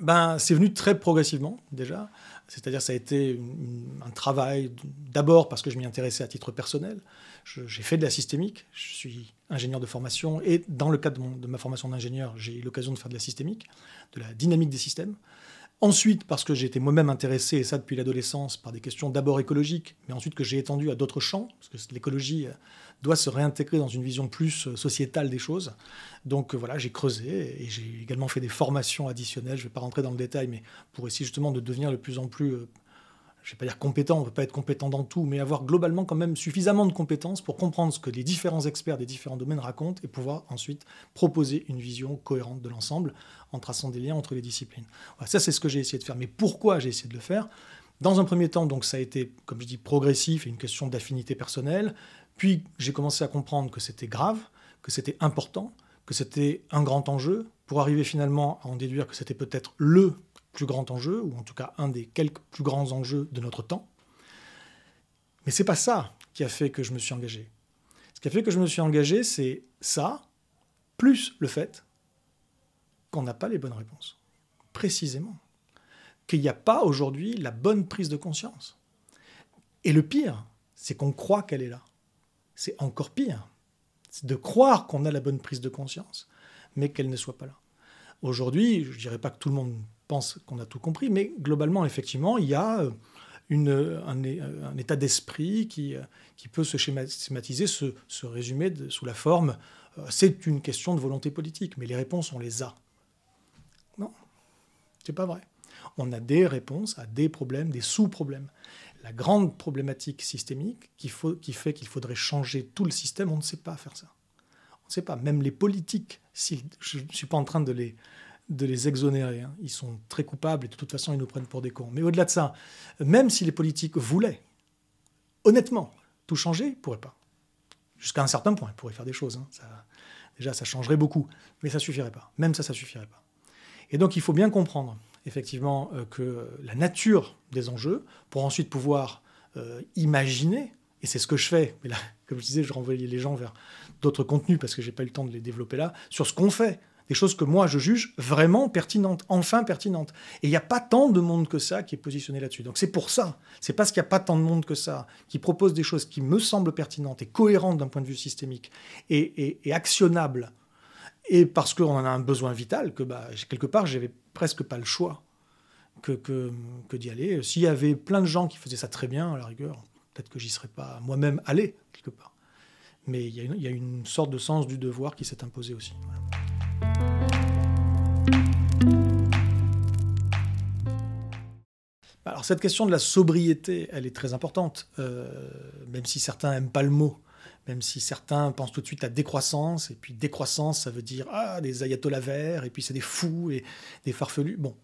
Ben, c'est venu très progressivement, déjà. C'est-à-dire ça a été un travail, d'abord parce que je m'y intéressais à titre personnel. J'ai fait de la systémique, je suis ingénieur de formation, et dans le cadre de ma formation d'ingénieur, j'ai eu l'occasion de faire de la systémique, de la dynamique des systèmes. Ensuite, parce que j'ai été moi-même intéressé, et ça depuis l'adolescence, par des questions d'abord écologiques, mais ensuite que j'ai étendu à d'autres champs, parce que l'écologie doit se réintégrer dans une vision plus sociétale des choses. Donc voilà, j'ai creusé, et j'ai également fait des formations additionnelles, je ne vais pas rentrer dans le détail, mais pour essayer justement de devenir de plus en plus, je ne vais pas dire compétent, on ne peut pas être compétent dans tout, mais avoir globalement quand même suffisamment de compétences pour comprendre ce que les différents experts des différents domaines racontent et pouvoir ensuite proposer une vision cohérente de l'ensemble en traçant des liens entre les disciplines. Voilà, ça, c'est ce que j'ai essayé de faire. Mais pourquoi j'ai essayé de le faire? Dans un premier temps, donc, ça a été, comme je dis, progressif et une question d'affinité personnelle. Puis, j'ai commencé à comprendre que c'était grave, que c'était important, que c'était un grand enjeu, pour arriver finalement à en déduire que c'était peut-être le plus grand enjeu, ou en tout cas un des quelques plus grands enjeux de notre temps. Mais c'est pas ça qui a fait que je me suis engagé. Ce qui a fait que je me suis engagé, c'est ça, plus le fait qu'on n'a pas les bonnes réponses. Précisément. Qu'il n'y a pas aujourd'hui la bonne prise de conscience. Et le pire, c'est qu'on croit qu'elle est là. C'est encore pire. C'est de croire qu'on a la bonne prise de conscience, mais qu'elle ne soit pas là. Aujourd'hui, je ne dirais pas que tout le monde pense qu'on a tout compris, mais globalement, effectivement, il y a un état d'esprit qui peut se schématiser, se résumer sous la forme c'est une question de volonté politique, mais les réponses, on les a. Non, c'est pas vrai. On a des réponses à des problèmes, des sous-problèmes. La grande problématique systémique qui fait qu'il faudrait changer tout le système, on ne sait pas faire ça. On ne sait pas. Même les politiques, je ne suis pas en train de les exonérer. Hein. Ils sont très coupables et de toute façon, ils nous prennent pour des cons. Mais au-delà de ça, même si les politiques voulaient, honnêtement, tout changer, ils ne pourraient pas. Jusqu'à un certain point, ils pourraient faire des choses. Hein. Déjà, ça changerait beaucoup. Mais ça ne suffirait pas. Même ça ne suffirait pas. Et donc, il faut bien comprendre, effectivement, que la nature des enjeux, pour ensuite pouvoir imaginer, et c'est ce que je fais, mais là, comme je disais, je renvoyais les gens vers d'autres contenus parce que je n'ai pas eu le temps de les développer là, sur ce qu'on fait. Des choses que moi, je juge vraiment pertinentes, enfin pertinentes. Et il n'y a pas tant de monde que ça qui est positionné là-dessus. Donc c'est pour ça, c'est parce qu'il n'y a pas tant de monde que ça qui propose des choses qui me semblent pertinentes et cohérentes d'un point de vue systémique et actionnables, et parce qu'on en a un besoin vital, que quelque part, j'avais presque pas le choix que d'y aller. S'il y avait plein de gens qui faisaient ça très bien, à la rigueur, peut-être que j'y serais pas moi-même allé, quelque part. Mais il y a une sorte de sens du devoir qui s'est imposé aussi. Voilà. Alors cette question de la sobriété, elle est très importante, même si certains n'aiment pas le mot, même si certains pensent tout de suite à décroissance, et puis décroissance, ça veut dire des ayatollahs verts, et puis c'est des fous et des farfelus. Bon,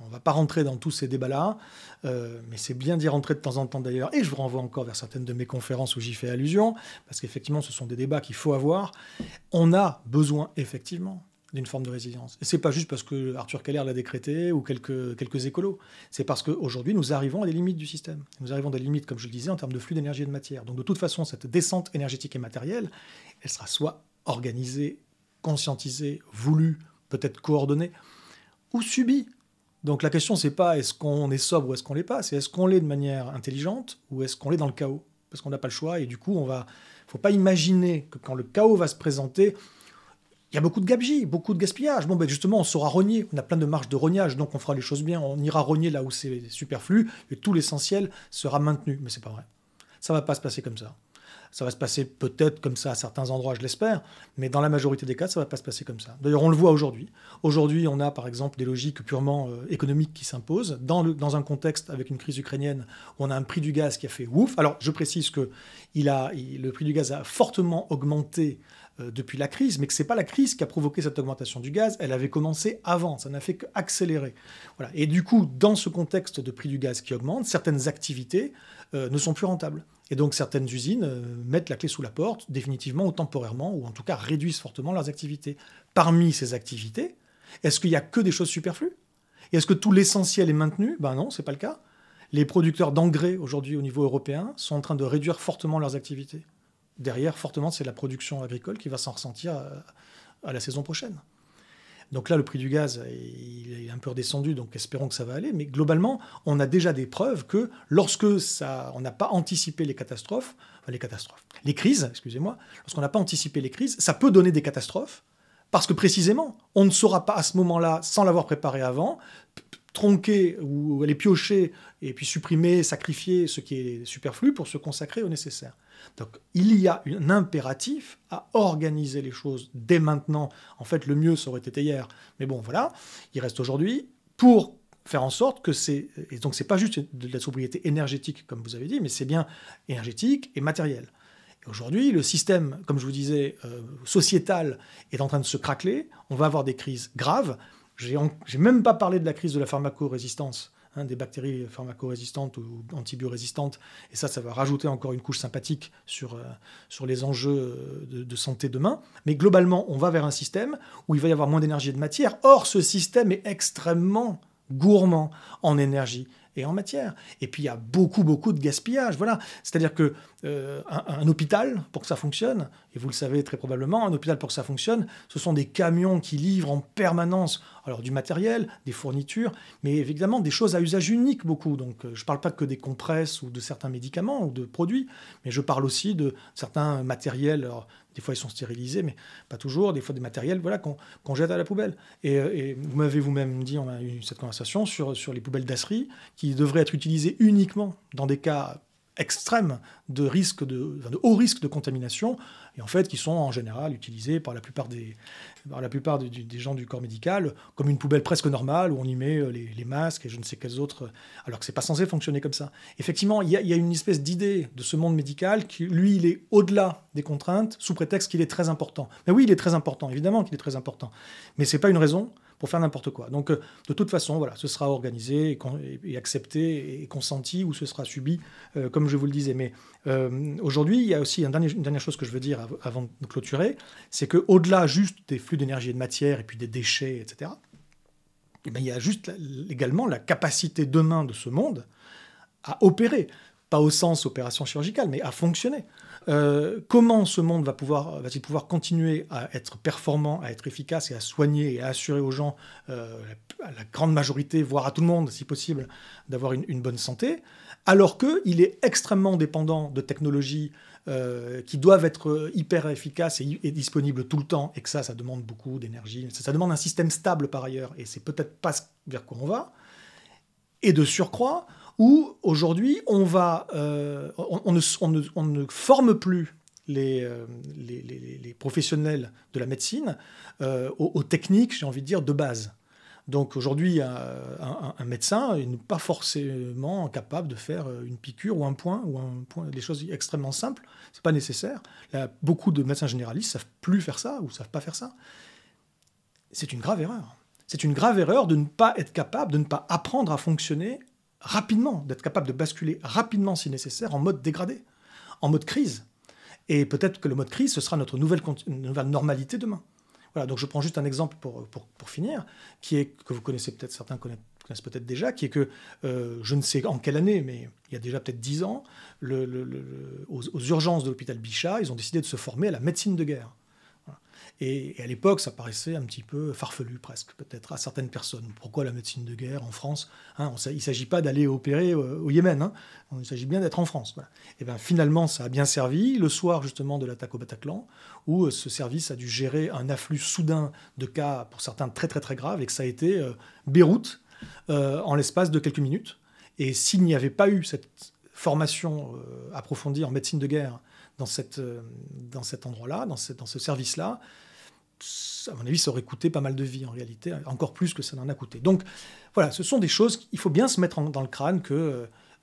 on ne va pas rentrer dans tous ces débats-là, mais c'est bien d'y rentrer de temps en temps d'ailleurs, et je vous renvoie encore vers certaines de mes conférences où j'y fais allusion, parce qu'effectivement ce sont des débats qu'il faut avoir. On a besoin effectivement d'une forme de résilience. Et c'est pas juste parce que Arthur Keller l'a décrété ou quelques écolos. C'est parce qu'aujourd'hui, nous arrivons à des limites du système. Nous arrivons à des limites, comme je le disais, en termes de flux d'énergie et de matière. Donc de toute façon, cette descente énergétique et matérielle, elle sera soit organisée, conscientisée, voulue, peut-être coordonnée, ou subie. Donc la question, c'est pas est-ce qu'on est sobre ou est-ce qu'on l'est pas, c'est est-ce qu'on l'est de manière intelligente ou est-ce qu'on l'est dans le chaos. Parce qu'on n'a pas le choix et du coup, faut pas imaginer que quand le chaos va se présenter, il y a beaucoup de gabegie, beaucoup de gaspillage. Bon, justement, on saura rogner. On a plein de marges de rognage, donc on fera les choses bien. On ira rogner là où c'est superflu, et tout l'essentiel sera maintenu. Mais c'est pas vrai. Ça va pas se passer comme ça. Ça va se passer peut-être comme ça à certains endroits, je l'espère, mais dans la majorité des cas, ça va pas se passer comme ça. D'ailleurs, on le voit aujourd'hui. Aujourd'hui, on a par exemple des logiques purement économiques qui s'imposent dans un contexte avec une crise ukrainienne où on a un prix du gaz qui a fait ouf. Alors, je précise que le prix du gaz a fortement augmenté depuis la crise, mais que ce n'est pas la crise qui a provoqué cette augmentation du gaz, elle avait commencé avant, ça n'a fait qu'accélérer. Voilà. Et du coup, dans ce contexte de prix du gaz qui augmente, certaines activités ne sont plus rentables. Et donc certaines usines mettent la clé sous la porte, définitivement ou temporairement, ou en tout cas réduisent fortement leurs activités. Parmi ces activités, est-ce qu'il n'y a que des choses superflues? Et est-ce que tout l'essentiel est maintenu? Ben non, ce n'est pas le cas. Les producteurs d'engrais aujourd'hui au niveau européen sont en train de réduire fortement leurs activités. Derrière, fortement, c'est la production agricole qui va s'en ressentir à la saison prochaine. Donc là, le prix du gaz, il est un peu redescendu, donc espérons que ça va aller. Mais globalement, on a déjà des preuves que lorsque on n'a pas anticipé les crises, excusez-moi, lorsqu'on n'a pas anticipé les crises, ça peut donner des catastrophes, parce que précisément, on ne saura pas à ce moment-là, sans l'avoir préparé avant, tronquer ou aller piocher et puis supprimer, sacrifier ce qui est superflu pour se consacrer au nécessaire. Donc il y a un impératif à organiser les choses dès maintenant. En fait, le mieux, ça aurait été hier. Mais bon, voilà, il reste aujourd'hui pour faire en sorte que c'est... Et donc c'est pas juste de la sobriété énergétique, comme vous avez dit, mais c'est bien énergétique et matériel. Et aujourd'hui, le système, comme je vous disais, sociétal est en train de se craqueler. On va avoir des crises graves. J'ai même pas parlé de la crise de la pharmacorésistance, des bactéries pharmacorésistantes ou antibiorésistantes. Et ça va rajouter encore une couche sympathique sur les enjeux de santé demain. Mais globalement, on va vers un système où il va y avoir moins d'énergie et de matière. Or, ce système est extrêmement gourmand en énergie et en matière. Et puis, il y a beaucoup, beaucoup de gaspillage. Voilà. C'est-à-dire que un hôpital, pour que ça fonctionne, et vous le savez très probablement, un hôpital, pour que ça fonctionne, ce sont des camions qui livrent en permanence alors du matériel, des fournitures, mais évidemment des choses à usage unique beaucoup. Donc, je ne parle pas que des compresses ou de certains médicaments ou de produits, mais je parle aussi de certains matériels. Alors, des fois, ils sont stérilisés, mais pas toujours. Des fois, des matériels qu'on jette à la poubelle. Et vous m'avez vous-même dit, on a eu cette conversation sur les poubelles d'Assery, qui devraient être utilisées uniquement dans des cas extrêmes de haut risque de contamination, et en fait qui sont en général utilisés par la plupart des gens du corps médical comme une poubelle presque normale où on y met les masques et je ne sais quels autres, alors que c'est pas censé fonctionner comme ça. Effectivement, il y a une espèce d'idée de ce monde médical qui, lui, il est au-delà des contraintes sous prétexte qu'il est très important. Mais oui, il est très important, évidemment qu'il est très important, mais c'est pas une raison pour faire n'importe quoi. Donc, de toute façon, voilà, ce sera organisé et accepté et consenti, ou ce sera subi, comme je vous le disais. Mais aujourd'hui, il y a aussi une dernière chose que je veux dire avant de clôturer, c'est qu'au-delà juste des flux d'énergie et de matière, et puis des déchets, etc., eh bien, il y a juste également la capacité demain de ce monde à opérer, pas au sens opération chirurgicale, mais à fonctionner. Comment ce monde va-t-il pouvoir continuer à être performant, à être efficace et à soigner et à assurer aux gens, à la grande majorité, voire à tout le monde, si possible, d'avoir une bonne santé, alors qu'il est extrêmement dépendant de technologies qui doivent être hyper efficaces et disponibles tout le temps, et que ça demande beaucoup d'énergie. Ça demande un système stable par ailleurs, et c'est peut-être pas vers quoi on va. Et de surcroît, où aujourd'hui on ne forme plus les professionnels de la médecine aux techniques, j'ai envie de dire, de base. Donc aujourd'hui, un médecin n'est pas forcément capable de faire une piqûre ou un point, des choses extrêmement simples. C'est pas nécessaire. Là, beaucoup de médecins généralistes savent plus faire ça ou savent pas faire ça. C'est une grave erreur. C'est une grave erreur de ne pas être capable, de ne pas apprendre à fonctionner rapidement, d'être capable de basculer rapidement si nécessaire en mode dégradé, en mode crise. Et peut-être que le mode crise, ce sera notre nouvelle normalité demain. Voilà, donc je prends juste un exemple pour finir, qui est, que vous connaissez peut-être, certains connaissent peut-être déjà, qui est que, je ne sais en quelle année, mais il y a déjà peut-être 10 ans, aux urgences de l'hôpital Bichat, ils ont décidé de se former à la médecine de guerre. Voilà. Et à l'époque, ça paraissait un petit peu farfelu, presque, peut-être, à certaines personnes. Pourquoi la médecine de guerre en France, hein, il ne s'agit pas d'aller opérer au Yémen, hein, il s'agit bien d'être en France. Voilà. Et bien finalement, ça a bien servi, le soir justement de l'attaque au Bataclan, où ce service a dû gérer un afflux soudain de cas, pour certains très très très graves, et que ça a été Beyrouth en l'espace de quelques minutes. Et s'il n'y avait pas eu cette formation approfondie en médecine de guerre dans cet endroit-là, dans ce service-là, à mon avis, ça aurait coûté pas mal de vies en réalité, encore plus que ça n'en a coûté. Donc voilà, ce sont des choses qu'il faut bien se mettre dans le crâne,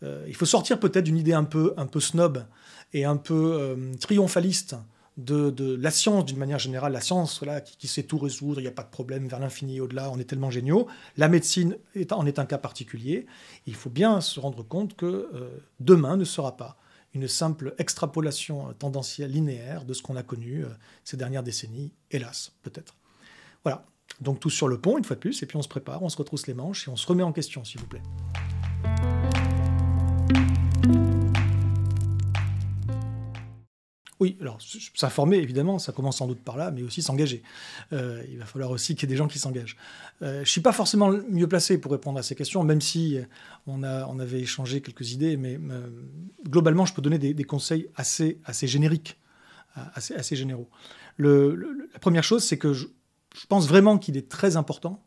il faut sortir peut-être d'une idée un peu snob et un peu triomphaliste de la science d'une manière générale, la science voilà, qui sait tout résoudre, il n'y a pas de problème, vers l'infini et au-delà, on est tellement géniaux. La médecine en est un cas particulier. Il faut bien se rendre compte que demain ne sera pas une simple extrapolation tendancielle linéaire de ce qu'on a connu ces dernières décennies, hélas, peut-être. Voilà, donc tous sur le pont, une fois de plus, et puis on se prépare, on se retrousse les manches et on se remet en question, s'il vous plaît. Oui, alors s'informer, évidemment, ça commence sans doute par là, mais aussi s'engager. Il va falloir aussi qu'il y ait des gens qui s'engagent. Je ne suis pas forcément le mieux placé pour répondre à ces questions, même si on avait échangé quelques idées, mais globalement, je peux donner des conseils assez génériques, assez généraux. La première chose, c'est que je pense vraiment qu'il est très important,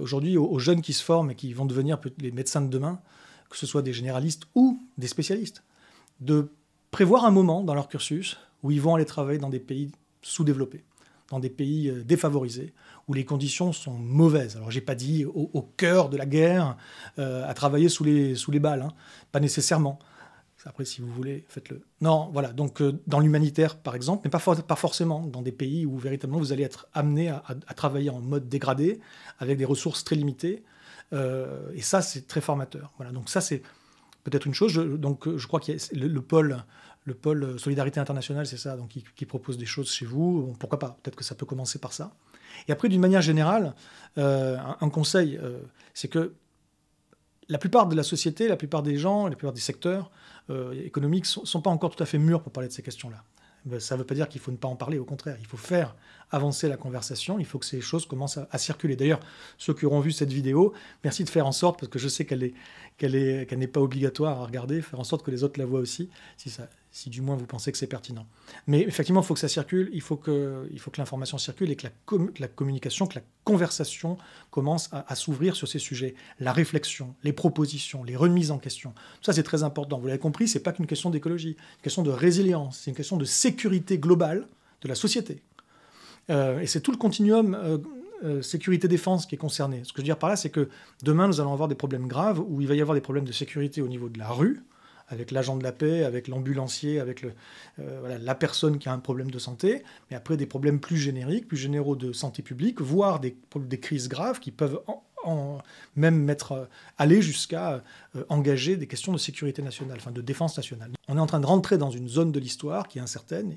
aujourd'hui, aux jeunes qui se forment et qui vont devenir les médecins de demain, que ce soit des généralistes ou des spécialistes, de prévoir un moment dans leur cursus où ils vont aller travailler dans des pays sous-développés, dans des pays défavorisés, où les conditions sont mauvaises. Alors, je n'ai pas dit au cœur de la guerre, à travailler sous les balles, hein. Pas nécessairement. Après, si vous voulez, faites-le. Non, voilà. Donc, dans l'humanitaire, par exemple, mais pas forcément dans des pays où véritablement vous allez être amené à travailler en mode dégradé, avec des ressources très limitées. Et ça, c'est très formateur. Voilà. Donc, ça, c'est peut-être une chose. Je crois qu'il y a le pôle Solidarité Internationale, c'est ça, donc qui propose des choses chez vous. Bon, pourquoi pas? Peut-être que ça peut commencer par ça. Et après, d'une manière générale, un conseil, c'est que la plupart de la société, la plupart des gens, la plupart des secteurs économiques ne sont pas encore tout à fait mûrs pour parler de ces questions-là. Ça ne veut pas dire qu'il faut ne pas en parler, au contraire. Il faut faire avancer la conversation, il faut que ces choses commencent à circuler. D'ailleurs, ceux qui auront vu cette vidéo, merci de faire en sorte, parce que je sais qu'elle n'est pas obligatoire à regarder, faire en sorte que les autres la voient aussi, si du moins vous pensez que c'est pertinent. Mais effectivement, il faut que ça circule, il faut que l'information circule et que la communication, que la conversation commence à s'ouvrir sur ces sujets. La réflexion, les propositions, les remises en question. Tout ça, c'est très important. Vous l'avez compris, ce n'est pas qu'une question d'écologie, c'est une question de résilience, c'est une question de sécurité globale de la société. Et c'est tout le continuum sécurité-défense qui est concerné. Ce que je veux dire par là, c'est que demain, nous allons avoir des problèmes graves où il va y avoir des problèmes de sécurité au niveau de la rue, avec l'agent de la paix, avec l'ambulancier, avec la personne qui a un problème de santé, mais après des problèmes plus génériques, plus généraux de santé publique, voire des crises graves qui peuvent même aller jusqu'à engager des questions de sécurité nationale, enfin de défense nationale. On est en train de rentrer dans une zone de l'histoire qui est incertaine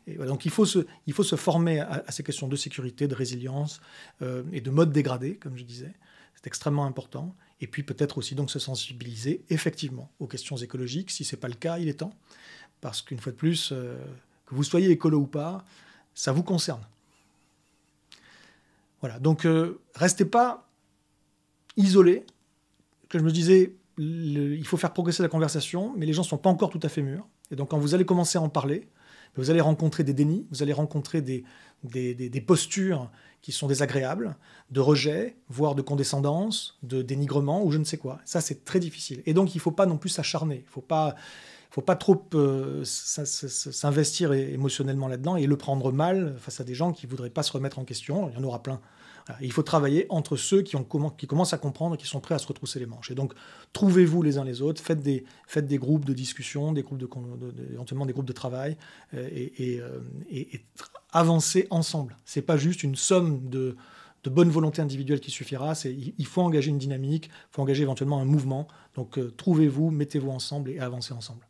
voilà, donc il faut se former à ces questions de sécurité, de résilience et de mode dégradé, comme je disais. C'est extrêmement important. Et puis peut-être aussi donc se sensibiliser effectivement aux questions écologiques. Si ce n'est pas le cas, il est temps. Parce qu'une fois de plus, que vous soyez écolo ou pas, ça vous concerne. Voilà, donc restez pas isolés. Comme je me disais, il faut faire progresser la conversation, mais les gens ne sont pas encore tout à fait mûrs. Et donc quand vous allez commencer à en parler, vous allez rencontrer des dénis, vous allez rencontrer des postures qui sont désagréables, de rejet, voire de condescendance, de dénigrement ou je ne sais quoi. Ça, c'est très difficile. Et donc, il ne faut pas non plus s'acharner. Il ne faut pas trop s'investir émotionnellement là-dedans et le prendre mal face à des gens qui ne voudraient pas se remettre en question. Il y en aura plein. Voilà. Il faut travailler entre ceux qui commencent à comprendre et qui sont prêts à se retrousser les manches. Et donc, trouvez-vous les uns les autres, faites des groupes de discussion, éventuellement des groupes de travail, et avancez ensemble. Ce n'est pas juste une somme de bonne volonté individuelle qui suffira, il faut engager une dynamique, il faut engager éventuellement un mouvement. Donc, trouvez-vous, mettez-vous ensemble et avancez ensemble.